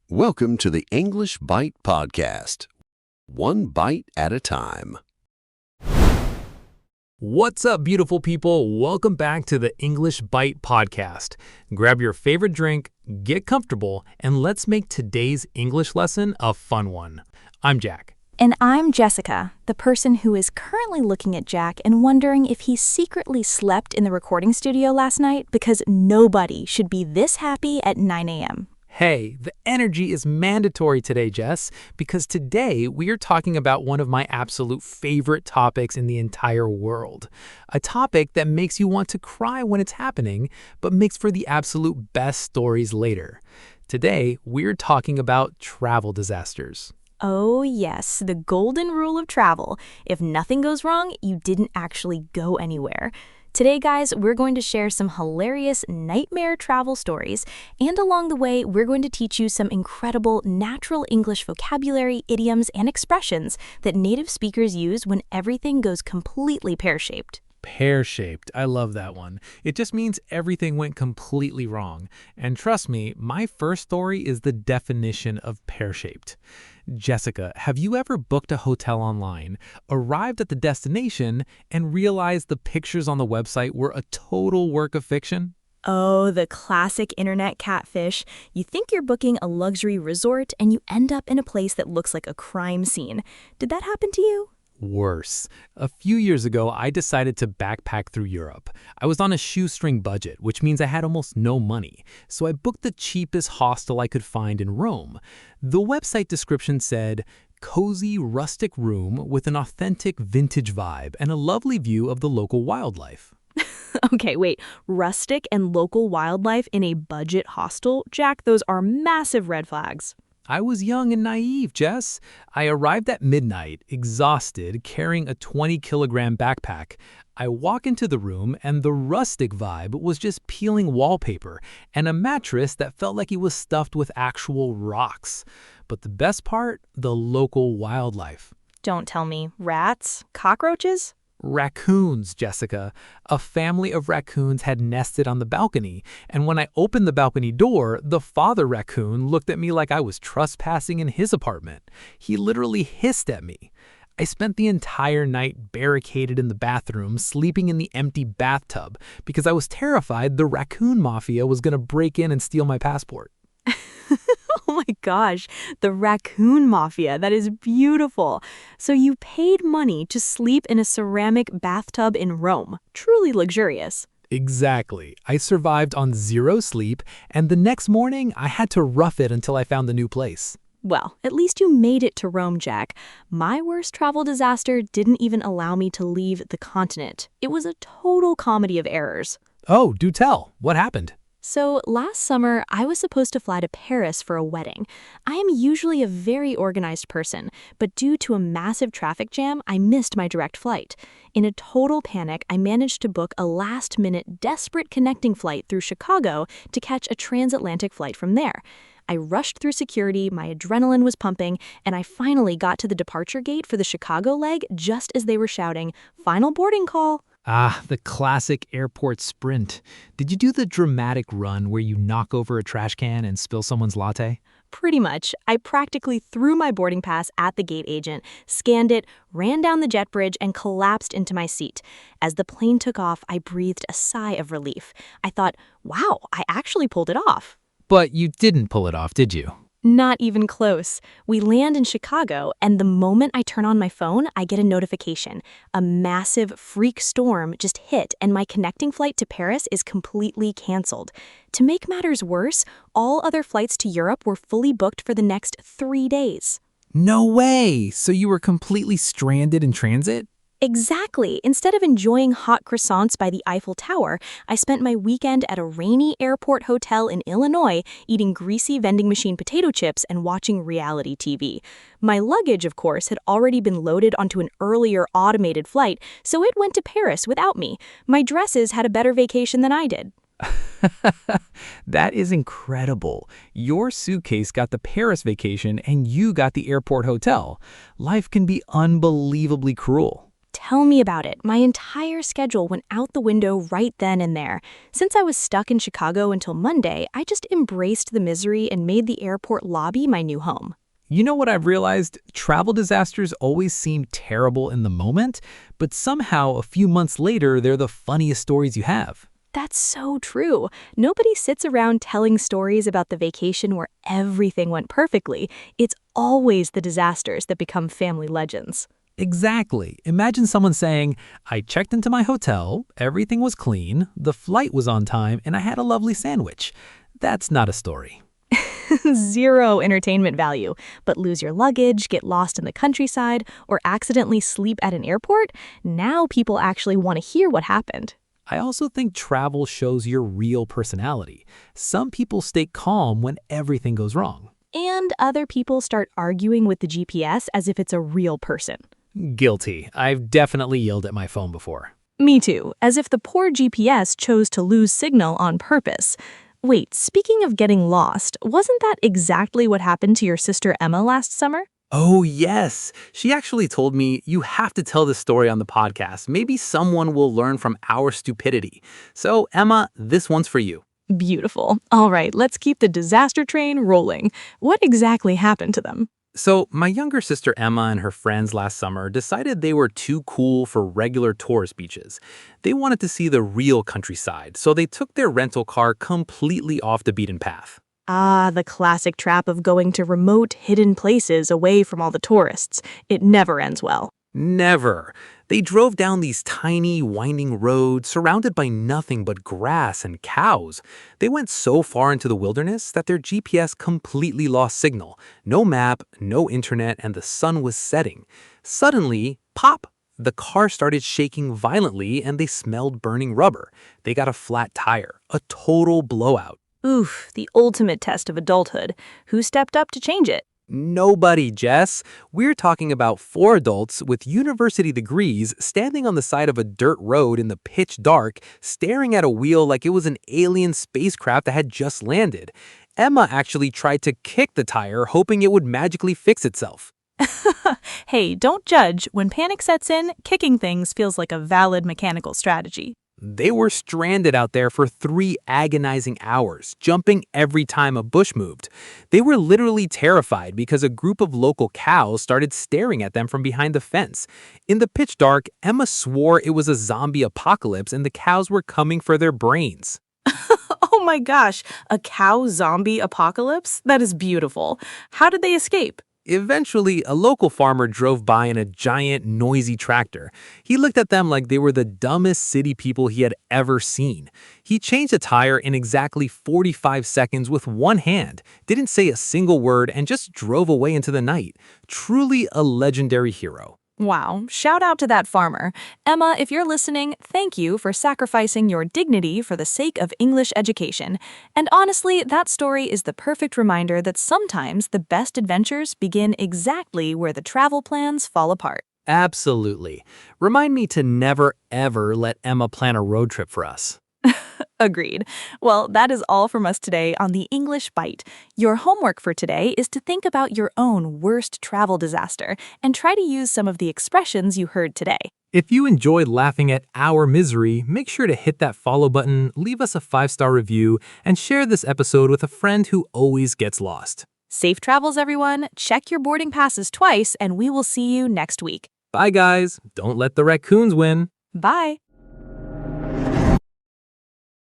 Welcome to the English Bite Podcast, one bite at a time. What's up, beautiful people? Welcome back to the English Bite Podcast. Grab your favorite drink, get comfortable, and let's make today's English lesson a fun one. I'm Jack. And I'm Jessica, the person who is currently looking at Jack and wondering if he secretly slept in the recording studio last night because nobody should be this happy at 9 a.m. Hey, the energy is mandatory today, Jess, because today we are talking about one of my absolute favorite topics in the entire world. A topic that makes you want to cry when it's happening, but makes for the absolute best stories later. Today, we're talking about travel disasters. Oh yes, the golden rule of travel. If nothing goes wrong, you didn't actually go anywhere. Today, guys, we're going to share some hilarious nightmare travel stories, and along the way, we're going to teach you some incredible natural English vocabulary, idioms, and expressions that native speakers use when everything goes completely pear-shaped. Pear-shaped. I love that one. It just means everything went completely wrong. And trust me, my first story is the definition of pear-shaped. Jessica, have you ever booked a hotel online, arrived at the destination, and realized the pictures on the website were a total work of fiction? Oh, the classic internet catfish. You think you're booking a luxury resort and you end up in a place that looks like a crime scene. Did that happen to you? Worse. A few years ago, I decided to backpack through Europe. I was on a shoestring budget, which means I had almost no money. So I booked the cheapest hostel I could find in Rome. The website description said, cozy, rustic room with an authentic vintage vibe and a lovely view of the local wildlife. Okay, wait. Rustic and local wildlife in a budget hostel? Jack, those are massive red flags. I was young and naive, Jess. I arrived at midnight, exhausted, carrying a 20-kilogram backpack. I walk into the room, and the rustic vibe was just peeling wallpaper and a mattress that felt like it was stuffed with actual rocks. But the best part, the local wildlife. Don't tell me. Rats? Cockroaches? Raccoons, Jessica. A family of raccoons had nested on the balcony, and when I opened the balcony door, the father raccoon looked at me like I was trespassing in his apartment. He literally hissed at me. I spent the entire night barricaded in the bathroom, sleeping in the empty bathtub, because I was terrified the raccoon mafia was going to break in and steal my passport. Oh my gosh, the raccoon mafia. That is beautiful. So you paid money to sleep in a ceramic bathtub in Rome. Truly luxurious. Exactly. I survived on zero sleep, and the next morning I had to rough it until I found the new place. Well, at least you made it to Rome, Jack. My worst travel disaster didn't even allow me to leave the continent. It was a total comedy of errors. Oh, do tell. What happened? So last summer, I was supposed to fly to Paris for a wedding. I am usually a very organized person, but due to a massive traffic jam, I missed my direct flight. In a total panic, I managed to book a last-minute, desperate connecting flight through Chicago to catch a transatlantic flight from there. I rushed through security, my adrenaline was pumping, and I finally got to the departure gate for the Chicago leg just as they were shouting, "Final boarding call." Ah, the classic airport sprint. Did you do the dramatic run where you knock over a trash can and spill someone's latte? Pretty much. I practically threw my boarding pass at the gate agent, scanned it, ran down the jet bridge, and collapsed into my seat. As the plane took off, I breathed a sigh of relief. I thought, wow, I actually pulled it off. But you didn't pull it off, did you? Not even close. We land in Chicago, and the moment I turn on my phone, I get a notification. A massive freak storm just hit, and my connecting flight to Paris is completely canceled. To make matters worse, all other flights to Europe were fully booked for the next 3 days. No way! So you were completely stranded in transit? Exactly. Instead of enjoying hot croissants by the Eiffel Tower, I spent my weekend at a rainy airport hotel in Illinois eating greasy vending machine potato chips and watching reality TV. My luggage, of course, had already been loaded onto an earlier automated flight, so it went to Paris without me. My dresses had a better vacation than I did. That is incredible. Your suitcase got the Paris vacation and you got the airport hotel. Life can be unbelievably cruel. Tell me about it. My entire schedule went out the window right then and there. Since I was stuck in Chicago until Monday, I just embraced the misery and made the airport lobby my new home. You know what I've realized? Travel disasters always seem terrible in the moment, but somehow a few months later, they're the funniest stories you have. That's so true. Nobody sits around telling stories about the vacation where everything went perfectly. It's always the disasters that become family legends. Exactly. Imagine someone saying, I checked into my hotel, everything was clean, the flight was on time, and I had a lovely sandwich. That's not a story. Zero entertainment value, but lose your luggage, get lost in the countryside, or accidentally sleep at an airport? Now people actually want to hear what happened. I also think travel shows your real personality. Some people stay calm when everything goes wrong. And other people start arguing with the GPS as if it's a real person. Guilty. I've definitely yelled at my phone before. Me too, as if the poor GPS chose to lose signal on purpose. Wait, speaking of getting lost, wasn't that exactly what happened to your sister Emma last summer? Oh, yes. She actually told me, you have to tell this story on the podcast. Maybe someone will learn from our stupidity. So, Emma, this one's for you. Beautiful. All right, let's keep the disaster train rolling. What exactly happened to them? So, my younger sister Emma and her friends last summer decided they were too cool for regular tourist beaches. They wanted to see the real countryside, so they took their rental car completely off the beaten path. Ah, the classic trap of going to remote, hidden places away from all the tourists. It never ends well. Never. They drove down these tiny, winding roads surrounded by nothing but grass and cows. They went so far into the wilderness that their GPS completely lost signal. No map, no internet, and the sun was setting. Suddenly, pop! The car started shaking violently and they smelled burning rubber. They got a flat tire, a total blowout. Oof, the ultimate test of adulthood. Who stepped up to change it? Nobody, Jess. We're talking about 4 adults with university degrees standing on the side of a dirt road in the pitch dark, staring at a wheel like it was an alien spacecraft that had just landed. Emma actually tried to kick the tire, hoping it would magically fix itself. Hey, don't judge. When panic sets in, kicking things feels like a valid mechanical strategy. They were stranded out there for 3 agonizing hours, jumping every time a bush moved. They were literally terrified because a group of local cows started staring at them from behind the fence. In the pitch dark, Emma swore it was a zombie apocalypse and the cows were coming for their brains. Oh my gosh, a cow zombie apocalypse? That is beautiful. How did they escape? Eventually, a local farmer drove by in a giant, noisy tractor. He looked at them like they were the dumbest city people he had ever seen. He changed a tire in exactly 45 seconds with one hand, didn't say a single word, and just drove away into the night. Truly a legendary hero. Wow, shout out to that farmer. Emma, if you're listening, thank you for sacrificing your dignity for the sake of English education. And honestly, that story is the perfect reminder that sometimes the best adventures begin exactly where the travel plans fall apart. Absolutely. Remind me to never, ever let Emma plan a road trip for us. Agreed. Well, that is all from us today on the English Bite. Your homework for today is to think about your own worst travel disaster and try to use some of the expressions you heard today. If you enjoyed laughing at our misery, make sure to hit that follow button, leave us a 5-star review, and share this episode with a friend who always gets lost. Safe travels, everyone. Check your boarding passes twice, and we will see you next week. Bye, guys. Don't let the raccoons win. Bye.